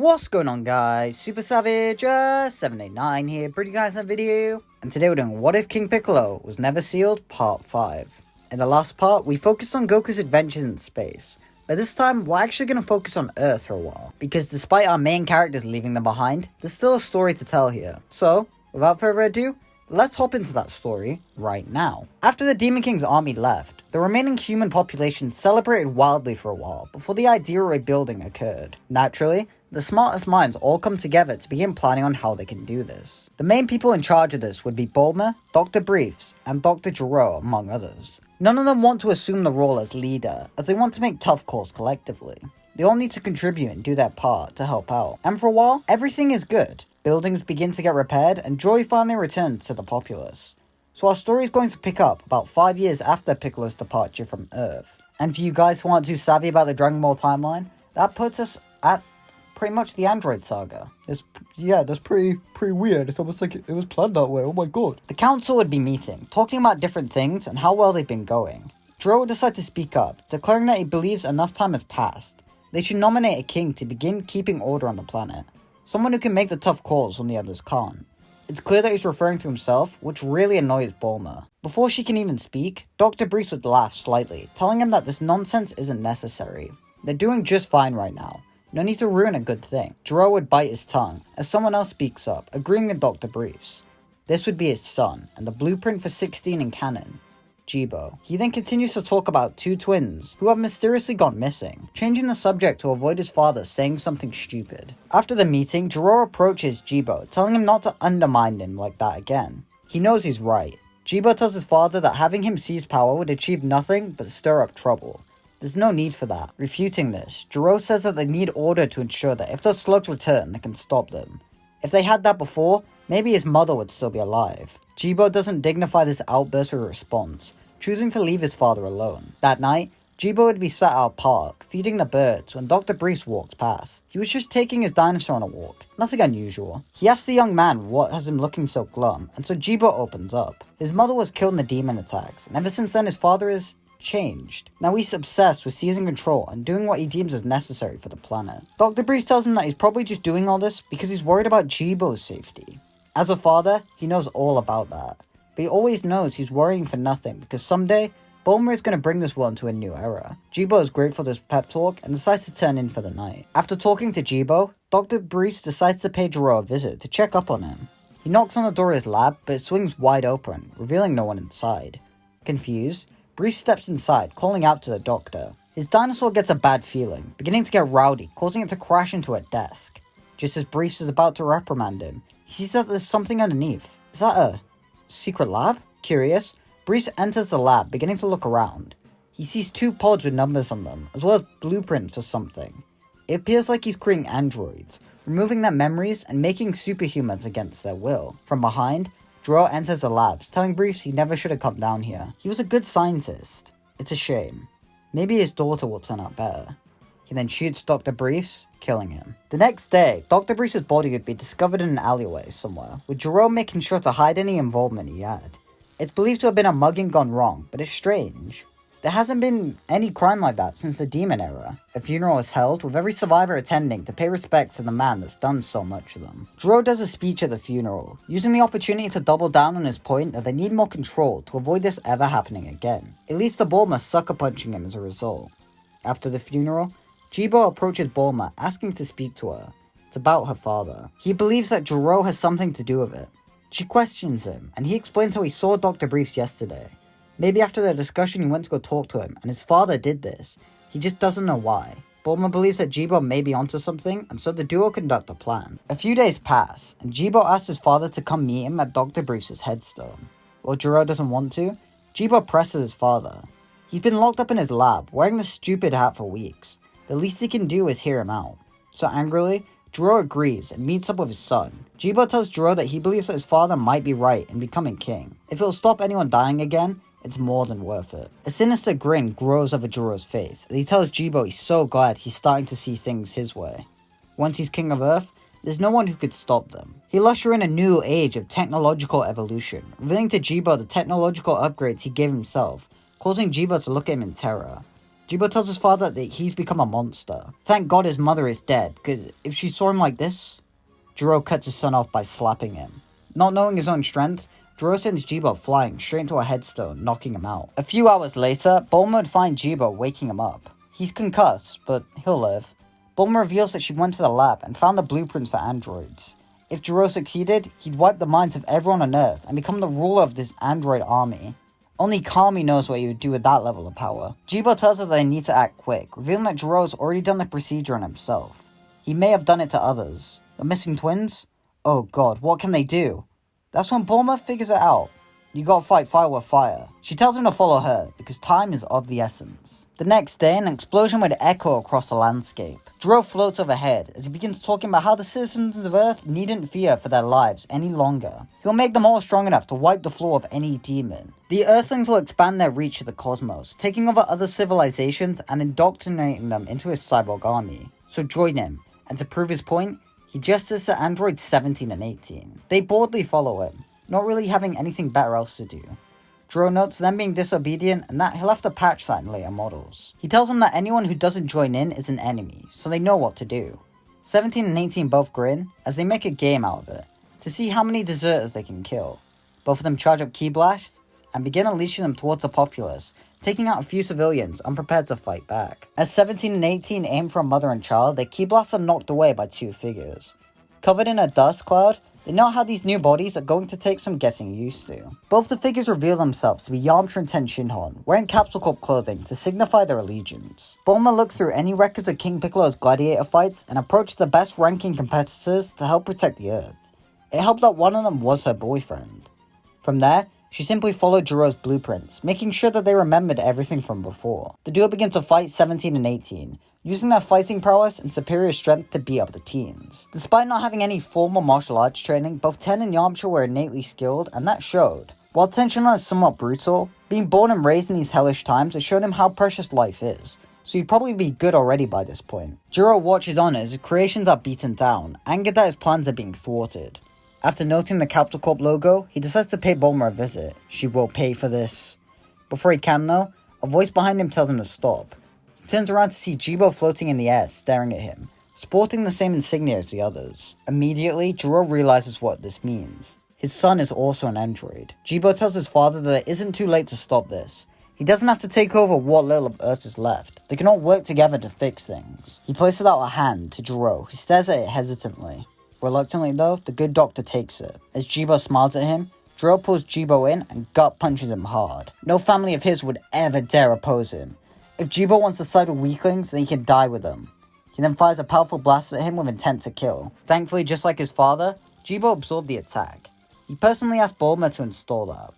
What's going on, guys? Super Savage 789 here, bringing you guys a video. And today we're doing What If King Piccolo Was Never Sealed Part 5. In the last part, we focused on Goku's adventures in space. But this time, we're actually going to focus on Earth for a while. Because despite our main characters leaving them behind, there's still a story to tell here. So, without further ado, let's hop into that story right now. After the Demon King's army left, the remaining human population celebrated wildly for a while before the idea of rebuilding occurred. Naturally, the smartest minds all come together to begin planning on how they can do this. The main people in charge of this would be Bulma, Dr. Briefs, and Dr. Gero, among others. None of them want to assume the role as leader, as they want to make tough calls collectively. They all need to contribute and do their part to help out. And for a while, everything is good. Buildings begin to get repaired, and joy finally returns to the populace. So our story is going to pick up about 5 years after Piccolo's departure from Earth. And for you guys who aren't too savvy about the Dragon Ball timeline, that puts us at pretty much the Android Saga. That's pretty weird. It's almost like it was planned that way. Oh my god. The council would be meeting, talking about different things and how well they've been going. Gero would decide to speak up, declaring that he believes enough time has passed. They should nominate a king to begin keeping order on the planet. Someone who can make the tough calls when the others can't. It's clear that he's referring to himself, which really annoys Bulma. Before she can even speak, Dr. Briefs would laugh slightly, telling him that this nonsense isn't necessary. They're doing just fine right now. No need to ruin a good thing. Gero would bite his tongue, as someone else speaks up, agreeing with Dr. Briefs. This would be his son, and the blueprint for 16 in canon, Jibo. He then continues to talk about two twins, who have mysteriously gone missing, changing the subject to avoid his father saying something stupid. After the meeting, Gero approaches Jibo, telling him not to undermine him like that again. He knows he's right. Jibo tells his father that having him seize power would achieve nothing but stir up trouble. There's no need for that. Refuting this, Gero says that they need order to ensure that if those slugs return, they can stop them. If they had that before, maybe his mother would still be alive. Jibo doesn't dignify this outburst with a response, choosing to leave his father alone. That night, Jibo would be sat at a park, feeding the birds, when Dr. Briefs walked past. He was just taking his dinosaur on a walk, nothing unusual. He asks the young man what has him looking so glum, and so Jibo opens up. His mother was killed in the demon attacks, and ever since then his father is changed. Now he's obsessed with seizing control and doing what he deems as necessary for the planet. Dr. Briefs tells him that he's probably just doing all this because he's worried about Jibo's safety. As a father, he knows all about that. But he always knows he's worrying for nothing because someday, Bulma is going to bring this world into a new era. Jibo is grateful for this pep talk and decides to turn in for the night. After talking to Jibo, Dr. Briefs decides to pay Gero a visit to check up on him. He knocks on the door of his lab, but it swings wide open, revealing no one inside. Confused, Briefs steps inside, calling out to the doctor. His dinosaur gets a bad feeling, beginning to get rowdy, causing it to crash into a desk. Just as Briefs is about to reprimand him, he sees that there's something underneath. Is that a secret lab? Curious, Briefs enters the lab, beginning to look around. He sees two pods with numbers on them, as well as blueprints for something. It appears like he's creating androids, removing their memories and making superhumans against their will. From behind, Gero enters the labs, telling Briefs he never should have come down here. He was a good scientist. It's a shame. Maybe his daughter will turn out better. He then shoots Dr. Briefs, killing him. The next day, Dr. Briefs' body would be discovered in an alleyway somewhere, with Gero making sure to hide any involvement he had. It's believed to have been a mugging gone wrong, but it's strange. There hasn't been any crime like that since the Demon era. A funeral is held, with every survivor attending to pay respects to the man that's done so much to them. Gero does a speech at the funeral, using the opportunity to double down on his point that they need more control to avoid this ever happening again. It leads to Bulma sucker punching him as a result. After the funeral, Jibo approaches Bulma, asking to speak to her. It's about her father. He believes that Gero has something to do with it. She questions him, and he explains how he saw Dr. Briefs yesterday. Maybe after their discussion he went to go talk to him, and his father did this. He just doesn't know why. Bulma believes that Jibo may be onto something, and so the duo conduct a plan. A few days pass, and Jibo asks his father to come meet him at Dr. Briefs' headstone. While Gero doesn't want to, Jibo presses his father. He's been locked up in his lab, wearing the stupid hat for weeks. The least he can do is hear him out. So angrily, Gero agrees and meets up with his son. Jibo tells Gero that he believes that his father might be right in becoming king. If it'll stop anyone dying again, it's more than worth it. A sinister grin grows over Gero's face, and he tells Jibo he's so glad he's starting to see things his way. Once he's king of Earth, there's no one who could stop them. He'll usher in a new age of technological evolution, revealing to Jibo the technological upgrades he gave himself, causing Jibo to look at him in terror. Jibo tells his father that he's become a monster. Thank God his mother is dead, because if she saw him like this... Jiro cuts his son off by slapping him. Not knowing his own strength, Jiro sends Jibo flying straight into a headstone, knocking him out. A few hours later, Bulma would find Jibo waking him up. He's concussed, but he'll live. Bulma reveals that she went to the lab and found the blueprints for androids. If Jiro succeeded, he'd wipe the minds of everyone on Earth and become the ruler of this android army. Only Kami knows what he would do with that level of power. Jibo tells her that they need to act quick, revealing that Jiro's already done the procedure on himself. He may have done it to others. The missing twins? Oh god, what can they do? That's when Bulma figures it out. You gotta fight fire with fire. She tells him to follow her, because time is of the essence. The next day, an explosion would echo across the landscape. Jiro floats overhead as he begins talking about how the citizens of Earth needn't fear for their lives any longer. He'll make them all strong enough to wipe the floor of any demon. The Earthlings will expand their reach to the cosmos, taking over other civilizations and indoctrinating them into his cyborg army. So join him, and to prove his point, he gestures to androids 17 and 18. They boldly follow him, not really having anything better else to do. Jiro notes them being disobedient and that he'll have to patch that in later models. He tells them that anyone who doesn't join in is an enemy, so they know what to do. 17 and 18 both grin, as they make a game out of it, to see how many deserters they can kill. Both of them charge up ki blasts, and begin unleashing them towards the populace, taking out a few civilians unprepared to fight back. As 17 and 18 aim for a mother and child, their ki blasts are knocked away by two figures. Covered in a dust cloud, they know how these new bodies are going to take some getting used to. Both the figures reveal themselves to be Yamcha and Ten Shinhan, wearing Capsule Corp clothing to signify their allegiance. Bulma looks through any records of King Piccolo's gladiator fights and approaches the best ranking competitors to help protect the Earth. It helped that one of them was her boyfriend. From there, she simply followed Jiro's blueprints, making sure that they remembered everything from before. The duo begin to fight 17 and 18, using their fighting prowess and superior strength to beat up the teens. Despite not having any formal martial arts training, both Ten and Yamcha were innately skilled, and that showed. While Ten Shinhan is somewhat brutal, being born and raised in these hellish times has shown him how precious life is, so he'd probably be good already by this point. Jiro watches on as his creations are beaten down, angered that his plans are being thwarted. After noting the Capsule Corp logo, he decides to pay Bulma a visit. She will pay for this. Before he can though, a voice behind him tells him to stop. He turns around to see Jibo floating in the air, staring at him, sporting the same insignia as the others. Immediately, Jiro realizes what this means. His son is also an android. Jibo tells his father that it isn't too late to stop this. He doesn't have to take over what little of Earth is left. They can all work together to fix things. He places out a hand to Jiro, who stares at it hesitantly. Reluctantly though, the good doctor takes it. As Jibo smiles at him, Jiro pulls Jibo in and gut punches him hard. No family of his would ever dare oppose him. If Jibo wants to side with weaklings, then he can die with them. He then fires a powerful blast at him with intent to kill. Thankfully, just like his father, Jibo absorbed the attack. He personally asked Bulma to install that.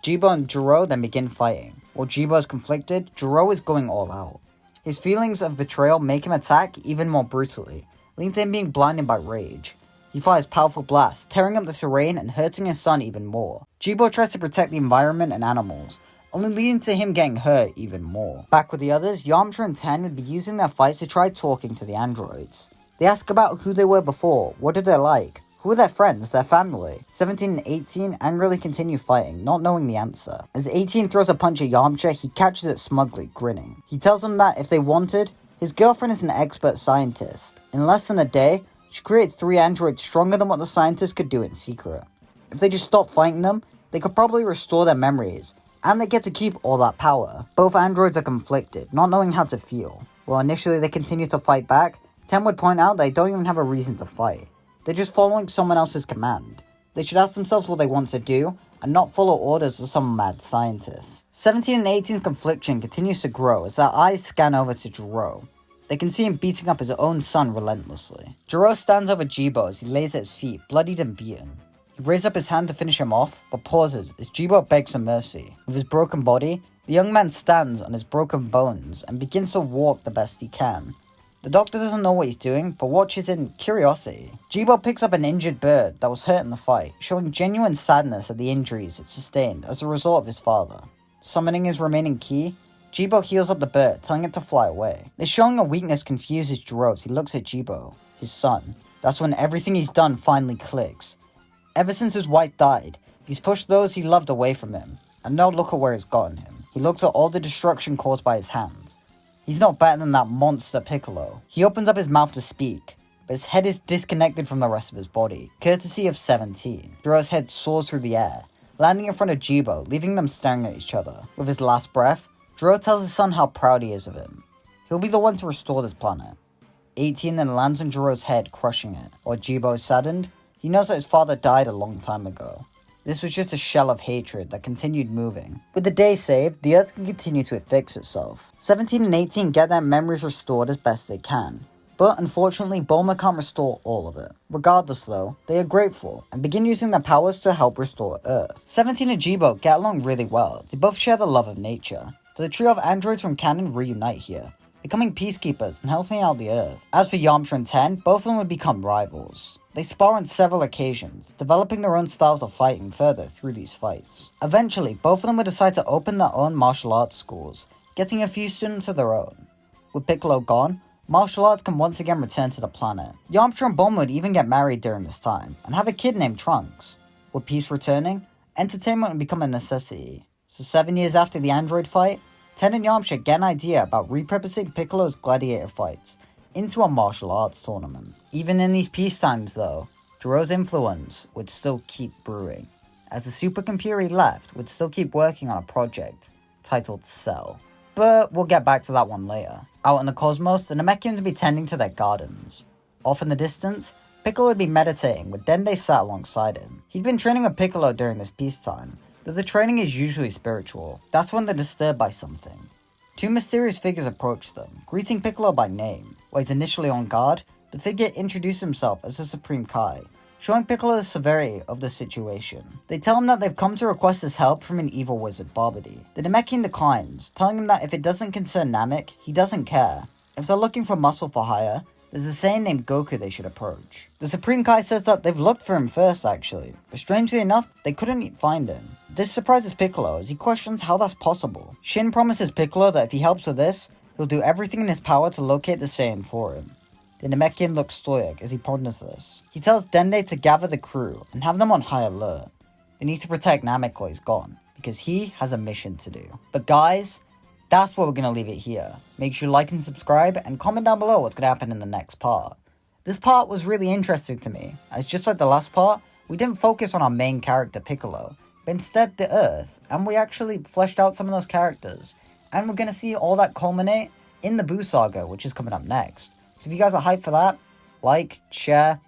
Jibo and Jiro then begin fighting. While Jibo is conflicted, Jiro is going all out. His feelings of betrayal make him attack even more brutally, leading to him being blinded by rage. He fires powerful blasts, tearing up the terrain and hurting his son even more. Jibo tries to protect the environment and animals, only leading to him getting hurt even more. Back with the others, Yamcha and Ten would be using their fights to try talking to the androids. They ask about who they were before, what did they like, who were their friends, their family. 17 and 18 angrily continue fighting, not knowing the answer. As 18 throws a punch at Yamcha, he catches it smugly, grinning. He tells them that if they wanted, his girlfriend is an expert scientist. In less than a day, she creates 3 androids stronger than what the scientists could do in secret. If they just stopped fighting them, they could probably restore their memories, and they get to keep all that power. Both androids are conflicted, not knowing how to feel. While initially they continue to fight back, Ten would point out they don't even have a reason to fight. They're just following someone else's command. They should ask themselves what they want to do, and not follow orders of some mad scientist. 17 and 18's confliction continues to grow as their eyes scan over to Jiro. They can see him beating up his own son relentlessly. Jiro stands over Jibo as he lays at his feet, bloodied and beaten. He raises up his hand to finish him off, but pauses as Jibo begs for mercy. With his broken body, the young man stands on his broken bones and begins to walk the best he can. The doctor doesn't know what he's doing, but watches in curiosity. Jibo picks up an injured bird that was hurt in the fight, showing genuine sadness at the injuries it sustained as a result of his father. Summoning his remaining ki, Jibo heals up the bird, telling it to fly away. This showing a weakness confuses Jiro as he looks at Jibo, his son. That's when everything he's done finally clicks. Ever since his wife died, he's pushed those he loved away from him, and now look at where it's gotten him. He looks at all the destruction caused by his hands. He's not better than that monster Piccolo. He opens up his mouth to speak, but his head is disconnected from the rest of his body, courtesy of 17. Jiro's head soars through the air, landing in front of Jibo, leaving them staring at each other. With his last breath, Jiro tells his son how proud he is of him. He'll be the one to restore this planet. 18 then lands on Jiro's head, crushing it. While Jibo is saddened, he knows that his father died a long time ago. This was just a shell of hatred that continued moving. With the day saved, the Earth can continue to fix itself. 17 and 18 get their memories restored as best they can. But unfortunately, Bulma can't restore all of it. Regardless though, they are grateful, and begin using their powers to help restore Earth. 17 and Jibo get along really well, they both share the love of nature. So the trio of androids from canon reunite here, becoming peacekeepers and helping out the Earth. As for Yamcha and 10, both of them would become rivals. They spar on several occasions, developing their own styles of fighting further through these fights. Eventually, both of them would decide to open their own martial arts schools, getting a few students of their own. With Piccolo gone, martial arts can once again return to the planet. Yamcha and Bulma would even get married during this time, and have a kid named Trunks. With peace returning, entertainment would become a necessity. So 7 years after the android fight, 10 and Yamcha get an idea about repurposing Piccolo's gladiator fights into a martial arts tournament. Even in these peace times though, Jiro's influence would still keep brewing, as the supercomputer he left would still keep working on a project titled Cell. But we'll get back to that one later. Out in the cosmos, the Namekians would be tending to their gardens. Off in the distance, Piccolo would be meditating with Dende sat alongside him. He'd been training with Piccolo during this peacetime, though the training is usually spiritual. That's when they're disturbed by something. Two mysterious figures approach them, greeting Piccolo by name. While he's initially on guard, the figure introduces himself as the Supreme Kai, showing Piccolo the severity of the situation. They tell him that they've come to request his help from an evil wizard, Barbady. The Namekian declines, telling him that if it doesn't concern Namek, he doesn't care. If they're looking for muscle for hire, there's a Saiyan named Goku they should approach. The Supreme Kai says that they've looked for him first actually, but strangely enough, they couldn't find him. This surprises Piccolo as he questions how that's possible. Shin promises Piccolo that if he helps with this, he'll do everything in his power to locate the Saiyan for him. The Namekian looks stoic as he ponders this. He tells Dende to gather the crew and have them on high alert. They need to protect Namek while he's gone, because he has a mission to do. But guys, that's where we're going to leave it here. Make sure you like and subscribe, and comment down below what's going to happen in the next part. This part was really interesting to me, as just like the last part, we didn't focus on our main character Piccolo, but instead the Earth, and we actually fleshed out some of those characters. And we're going to see all that culminate in the Buu Saga, which is coming up next. So if you guys are hyped for that, like, share,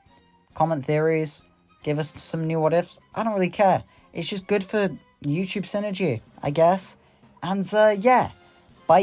comment theories, give us some new what ifs. I don't really care. It's just good for YouTube synergy, I guess. And yeah, bye.